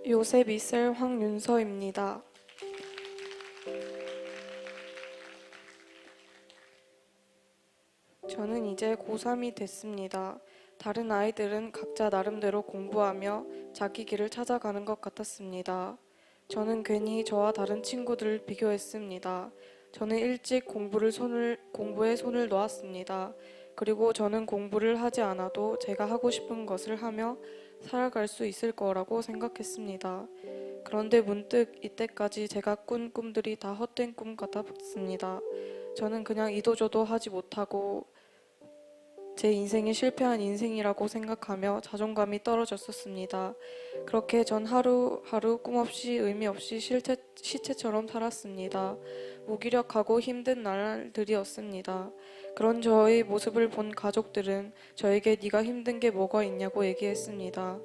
요셉 이슬 황윤서입니다. 저는 이제 고3이 됐습니다. 다른 아이들은 각자 나름대로 공부하며 자기 길을 찾아가는 것 같았습니다. 저는 괜히 저와 다른 친구들을 비교했습니다. 저는 일찍 공부에 손을 놓았습니다. 그리고 저는 공부를 하지 않아도 제가 하고 싶은 것을 하며 살아갈 수 있을 거라고 생각했습니다. 그런데 문득 이때까지 제가 꾼 꿈들이 다 헛된 꿈 같았습니다. 저는 그냥 이도저도 하지 못하고 제 인생이 실패한 인생이라고 생각하며 자존감이 떨어졌었습니다. 그렇게 전 하루하루 꿈없이 의미 없이 시체처럼 살았습니다. 무기력하고 힘든 날들이었습니다. 그런 저의 모습을 본 가족들은 저에게 네가 힘든 게 뭐가 있냐고 얘기했습니다.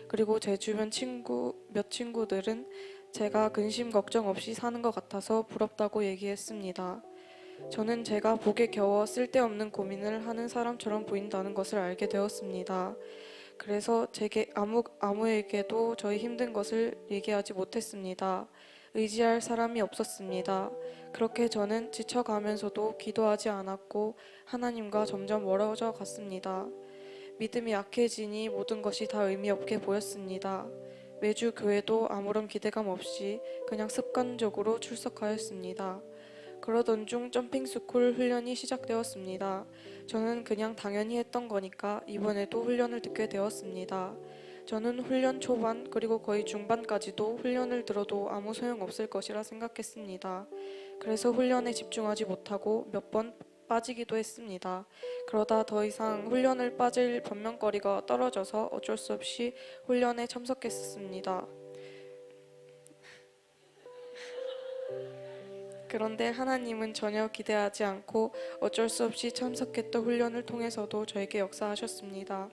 그리고 제 주변 몇 친구들은 제가 근심 걱정 없이 사는 것 같아서 부럽다고 얘기했습니다. 저는 제가 복에 겨워 쓸데없는 고민을 하는 사람처럼 보인다는 것을 알게 되었습니다. 그래서 제게 아무에게도 저희 힘든 것을 얘기하지 못했습니다. 의지할 사람이 없었습니다. 그렇게 저는 지쳐가면서도 기도하지 않았고 하나님과 점점 멀어져 갔습니다. 믿음이 약해지니 모든 것이 다 의미 없게 보였습니다. 매주 교회도 아무런 기대감 없이 그냥 습관적으로 출석하였습니다. 그러던 중 점핑스쿨 훈련이 시작되었습니다. 저는 그냥 당연히 했던 거니까 이번에도 훈련을 듣게 되었습니다. 저는 훈련 초반 그리고 거의 중반까지도 훈련을 들어도 아무 소용없을 것이라 생각했습니다. 그래서 훈련에 집중하지 못하고 몇 번 빠지기도 했습니다. 그러다 더 이상 훈련을 빠질 변명거리가 떨어져서 어쩔 수 없이 훈련에 참석했습니다. 그런데 하나님은 전혀 기대하지 않고 어쩔 수 없이 참석했던 훈련을 통해서도 저에게 역사하셨습니다.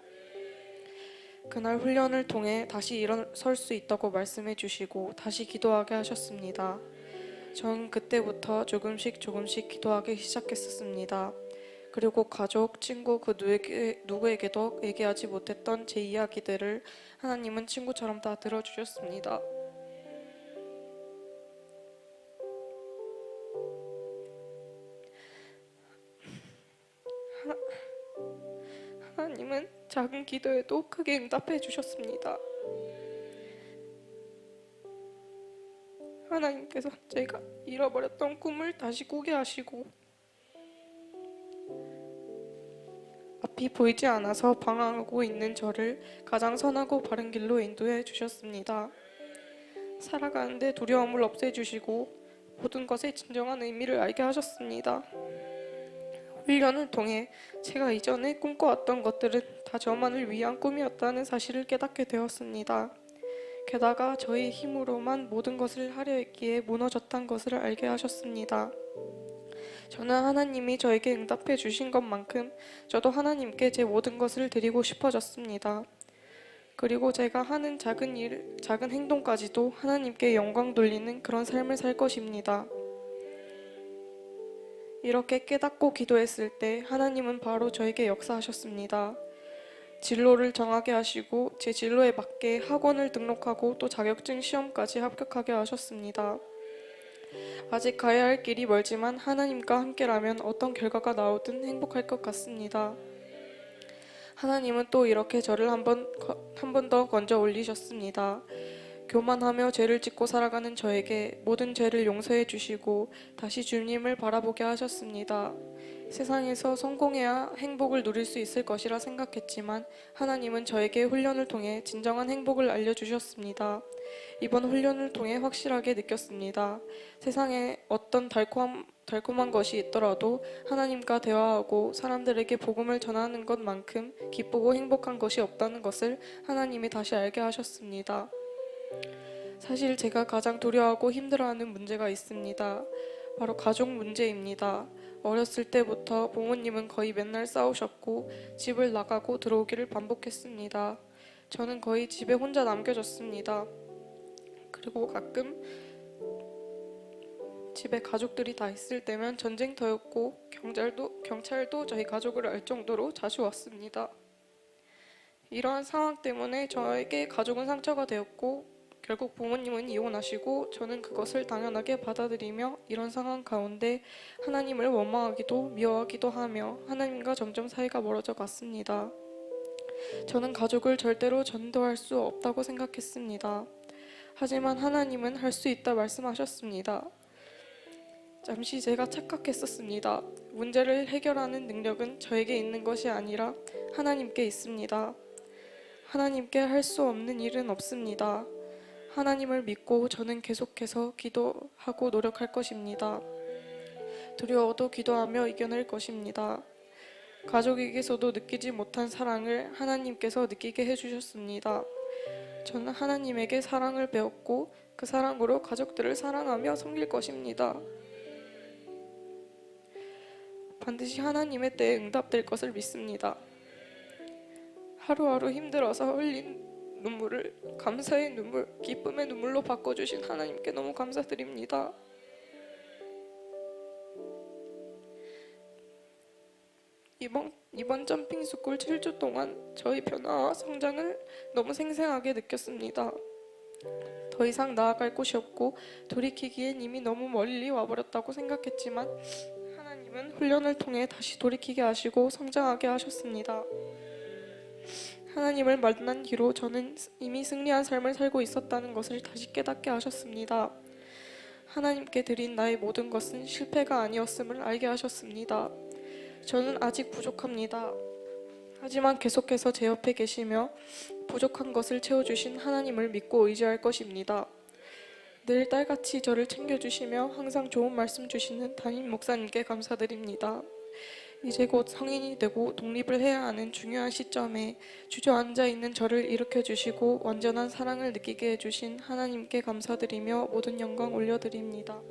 그날 훈련을 통해 다시 일어설 수 있다고 말씀해 주시고 다시 기도하게 하셨습니다. 전 그때부터 조금씩 기도하기 시작했었습니다. 그리고 가족, 친구 그 누구에게도 얘기하지 못했던 제 이야기들을 하나님은 친구처럼 다 들어주셨습니다. 하나님은 작은 기도에도 크게 응답해 주셨습니다. 하나님께서 제가 잃어버렸던 꿈을 다시 꾸게 하시고 앞이 보이지 않아서 방황하고 있는 저를 가장 선하고 바른 길로 인도해 주셨습니다. 살아가는데 두려움을 없애주시고 모든 것의 진정한 의미를 알게 하셨습니다. 훈련을 통해 제가 이전에 꿈꿔왔던 것들은 다 저만을 위한 꿈이었다는 사실을 깨닫게 되었습니다. 게다가 저의 힘으로만 모든 것을 하려 했기에 무너졌다는 것을 알게 하셨습니다. 저는 하나님이 저에게 응답해 주신 것만큼 저도 하나님께 제 모든 것을 드리고 싶어졌습니다. 그리고 제가 하는 작은 행동까지도 하나님께 영광 돌리는 그런 삶을 살 것입니다. 이렇게 깨닫고 기도했을 때 하나님은 바로 저에게 역사하셨습니다. 진로를 정하게 하시고 제 진로에 맞게 학원을 등록하고 또 자격증 시험까지 합격하게 하셨습니다. 아직 가야 할 길이 멀지만 하나님과 함께라면 어떤 결과가 나오든 행복할 것 같습니다. 하나님은 또 이렇게 저를 한 번 더 건져 올리셨습니다. 교만하며 죄를 짓고 살아가는 저에게 모든 죄를 용서해 주시고 다시 주님을 바라보게 하셨습니다. 세상에서 성공해야 행복을 누릴 수 있을 것이라 생각했지만 하나님은 저에게 훈련을 통해 진정한 행복을 알려주셨습니다. 이번 훈련을 통해 확실하게 느꼈습니다. 세상에 어떤 달콤한 것이 있더라도 하나님과 대화하고 사람들에게 복음을 전하는 것만큼 기쁘고 행복한 것이 없다는 것을 하나님이 다시 알게 하셨습니다. 사실 제가 가장 두려워하고 힘들어하는 문제가 있습니다. 바로 가족 문제입니다. 어렸을 때부터 부모님은 거의 맨날 싸우셨고 집을 나가고 들어오기를 반복했습니다. 저는 거의 집에 혼자 남겨졌습니다. 그리고 가끔 집에 가족들이 다 있을 때면 전쟁터였고 경찰도 저희 가족을 알 정도로 자주 왔습니다. 이러한 상황 때문에 저에게 가족은 상처가 되었고 결국 부모님은 이혼하시고 저는 그것을 당연하게 받아들이며 이런 상황 가운데 하나님을 원망하기도 미워하기도 하며 하나님과 점점 사이가 멀어져 갔습니다. 저는 가족을 절대로 전도할 수 없다고 생각했습니다. 하지만 하나님은 할 수 있다 말씀하셨습니다. 잠시 제가 착각했었습니다. 문제를 해결하는 능력은 저에게 있는 것이 아니라 하나님께 있습니다. 하나님께 할 수 없는 일은 없습니다. 하나님을 믿고 저는 계속해서 기도하고 노력할 것입니다. 두려워도 기도하며 이겨낼 것입니다. 가족에게서도 느끼지 못한 사랑을 하나님께서 느끼게 해주셨습니다. 저는 하나님에게 사랑을 배웠고 그 사랑으로 가족들을 사랑하며 섬길 것입니다. 반드시 하나님의 때에 응답될 것을 믿습니다. 하루하루 힘들어서 흘린 눈물을 감사의 눈물, 기쁨의 눈물로 바꿔주신 하나님께 너무 감사드립니다. 이번 점핑스쿨 7주 동안 저희 변화와 성장을 너무 생생하게 느꼈습니다. 더 이상 나아갈 곳이 없고 돌이키기엔 이미 너무 멀리 와버렸다고 생각했지만 하나님은 훈련을 통해 다시 돌이키게 하시고 성장하게 하셨습니다. 하나님을 만난 뒤로 저는 이미 승리한 삶을 살고 있었다는 것을 다시 깨닫게 하셨습니다. 하나님께 드린 나의 모든 것은 실패가 아니었음을 알게 하셨습니다. 저는 아직 부족합니다. 하지만 계속해서 제 옆에 계시며 부족한 것을 채워주신 하나님을 믿고 의지할 것입니다. 늘 딸같이 저를 챙겨주시며 항상 좋은 말씀 주시는 담임 목사님께 감사드립니다. 이제 곧 성인이 되고 독립을 해야 하는 중요한 시점에 주저앉아 있는 저를 일으켜주시고 완전한 사랑을 느끼게 해주신 하나님께 감사드리며 모든 영광 올려드립니다.